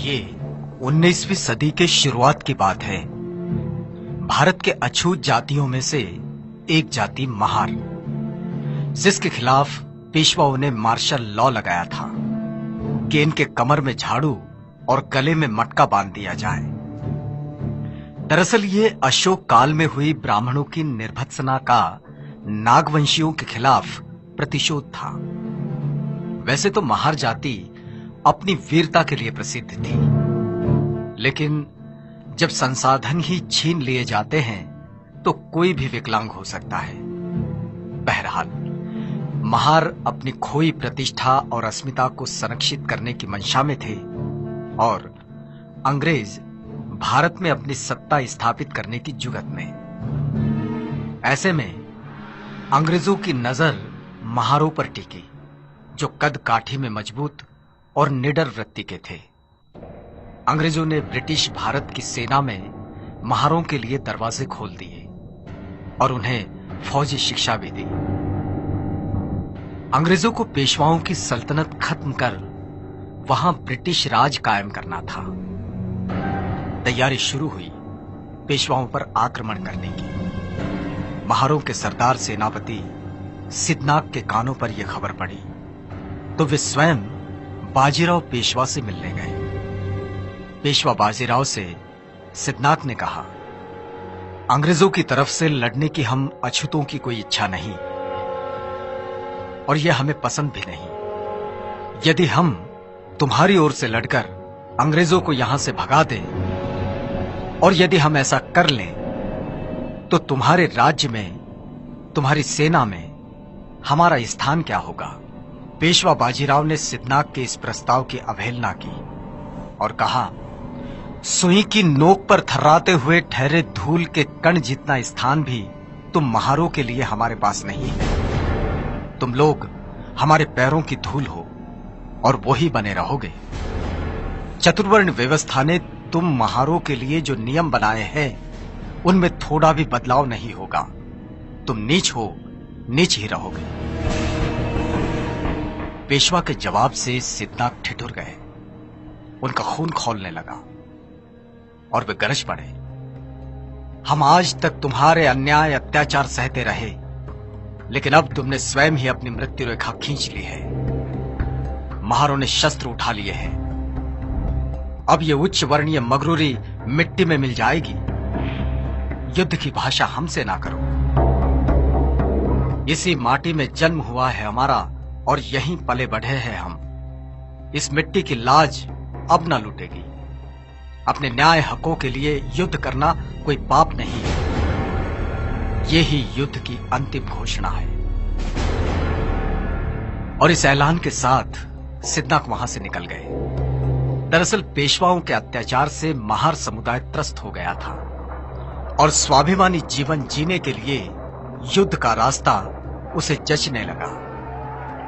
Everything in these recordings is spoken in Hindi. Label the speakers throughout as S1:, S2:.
S1: ये 19वीं सदी के शुरुआत की बात है। भारत के अछूत जातियों में से एक जाति महार, जिसके खिलाफ पेशवाओं ने मार्शल लॉ लगाया था कि इनके कमर में झाड़ू और गले में मटका बांध दिया जाए। दरअसल ये अशोक काल में हुई ब्राह्मणों की निर्भत्सना का नागवंशियों के खिलाफ प्रतिशोध था। वैसे तो महार जाति अपनी वीरता के लिए प्रसिद्ध थी, लेकिन जब संसाधन ही छीन लिए जाते हैं तो कोई भी विकलांग हो सकता है। बहरहाल महार अपनी खोई प्रतिष्ठा और अस्मिता को संरक्षित करने की मंशा में थे और अंग्रेज भारत में अपनी सत्ता स्थापित करने की जुगत में। ऐसे में अंग्रेजों की नजर महारों पर टिकी, जो कद काठी में मजबूत और निडर वृत्ति के थे। अंग्रेजों ने ब्रिटिश भारत की सेना में महारों के लिए दरवाजे खोल दिए और उन्हें फौजी शिक्षा भी दी। अंग्रेजों को पेशवाओं की सल्तनत खत्म कर वहां ब्रिटिश राज कायम करना था। तैयारी शुरू हुई पेशवाओं पर आक्रमण करने की। महारों के सरदार सेनापति सिद्धनाग के कानों पर यह खबर पड़ी तो वे स्वयं बाजीराव पेशवा से मिलने गए। पेशवा बाजीराव से सिद्धनाग ने कहा, अंग्रेजों की तरफ से लड़ने की हम अछूतों की कोई इच्छा नहीं और यह हमें पसंद भी नहीं। यदि हम तुम्हारी ओर से लड़कर अंग्रेजों को यहां से भगा दें और यदि हम ऐसा कर लें तो तुम्हारे राज्य में, तुम्हारी सेना में हमारा स्थान क्या होगा? पेशवा बाजीराव ने सिद्धनाग के इस प्रस्ताव की अवहेलना की और कहा, सुई की नोक पर थर्राते हुए ठहरे धूल के कण जितना स्थान भी तुम महारों के लिए हमारे पास नहीं है। तुम लोग हमारे पैरों की धूल हो और वही बने रहोगे। चतुर्वर्ण व्यवस्था ने तुम महारों के लिए जो नियम बनाए हैं उनमें थोड़ा भी बदलाव नहीं होगा। तुम नीच हो, नीच ही रहोगे। पेशवा के जवाब से सिद्धनाग ठिठुर गए। उनका खून खौलने लगा और वे गरज पड़े, हम आज तक तुम्हारे अन्याय अत्याचार सहते रहे, लेकिन अब तुमने स्वयं ही अपनी मृत्यु रेखा खींच ली है। महारों ने शस्त्र उठा लिए हैं। अब ये उच्च वर्णीय मगरूरी मिट्टी में मिल जाएगी। युद्ध की भाषा हमसे ना करो। इसी माटी में जन्म हुआ है हमारा और यहीं पले बढ़े हैं हम। इस मिट्टी की लाज अब ना लूटेगी। अपने न्याय हकों के लिए युद्ध करना कोई पाप नहीं है। ये ही युद्ध की अंतिम घोषणा है। और इस ऐलान के साथ सिद्धनाग वहां से निकल गए। दरअसल पेशवाओं के अत्याचार से महार समुदाय त्रस्त हो गया था और स्वाभिमानी जीवन जीने के लिए युद्ध का रास्ता उसे जचने लगा।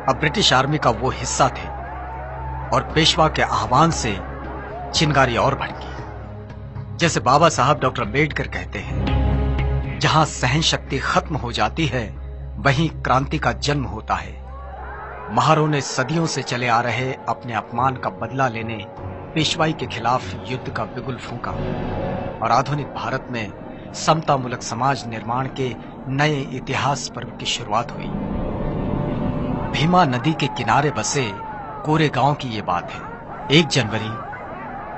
S1: अब ब्रिटिश आर्मी का वो हिस्सा थे और पेशवा के आह्वान से चिंगारी और भड़की। जैसे बाबा साहब डॉक्टर अम्बेडकर कहते हैं, जहां सहन शक्ति खत्म हो जाती है वहीं क्रांति का जन्म होता है। महारों ने सदियों से चले आ रहे अपने अपमान का बदला लेने पेशवाई के खिलाफ युद्ध का बिगुल फूंका और आधुनिक भारत में समतामूलक समाज निर्माण के नए इतिहास पर्व की शुरुआत हुई। भीमा नदी के किनारे बसे कोरेगांव की ये बात है। 1 जनवरी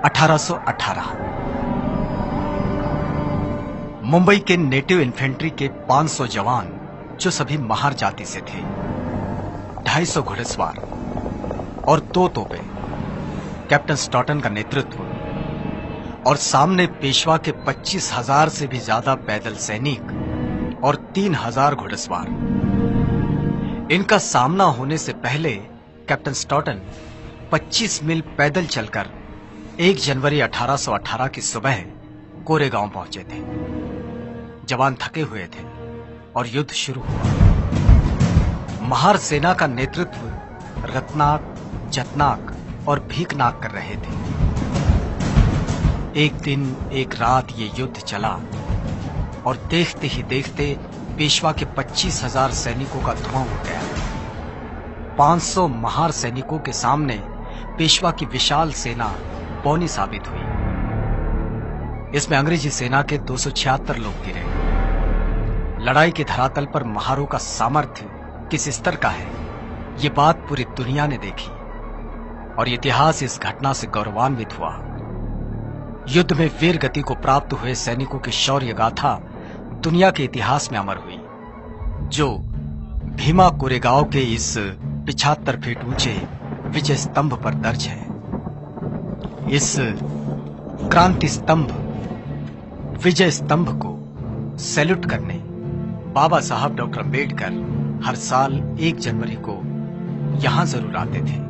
S1: 1818। मुंबई के नेटिव इन्फेंट्री के 500 जवान, जो सभी महार जाति से थे, 250 घुड़सवार और 2 तोपें, कैप्टन स्टॉटन का नेतृत्व और सामने पेशवा के 25,000 से भी ज्यादा पैदल सैनिक और 3,000 घुड़सवार। इनका सामना होने से पहले कैप्टन स्टॉटन 25 मील पैदल चलकर 1 जनवरी 1818 की सुबह कोरेगांव पहुंचे थे। जवान थके हुए थे और युद्ध शुरू हुआ। महार सेना का नेतृत्व रत्नाक, जतनाक और भीकनाक कर रहे थे। एक दिन एक रात ये युद्ध चला और देखते ही देखते पेशवा के 25,000 सैनिकों का धुआं उठ गया। 500 महार सैनिकों के सामने पेशवा की विशाल सेना पौनी साबित हुई। इसमें अंग्रेजी सेना के 276 लोग गिरे। लड़ाई के धरातल पर महारों का सामर्थ्य किस स्तर का है, ये बात पूरी दुनिया ने देखी और इतिहास इस घटना से गौरवान्वित हुआ। युद्ध में वीर गति को प्राप्त हुए सैनिकों की शौर्य गाथा दुनिया के इतिहास में अमर हुई, जो भीमा कोरेगांव के इस 75 फीट ऊंचे विजय स्तंभ पर दर्ज है। इस क्रांति स्तंभ, विजय स्तंभ को सैल्यूट करने बाबा साहब डॉक्टर अम्बेडकर हर साल 1 जनवरी को यहां जरूर आते थे।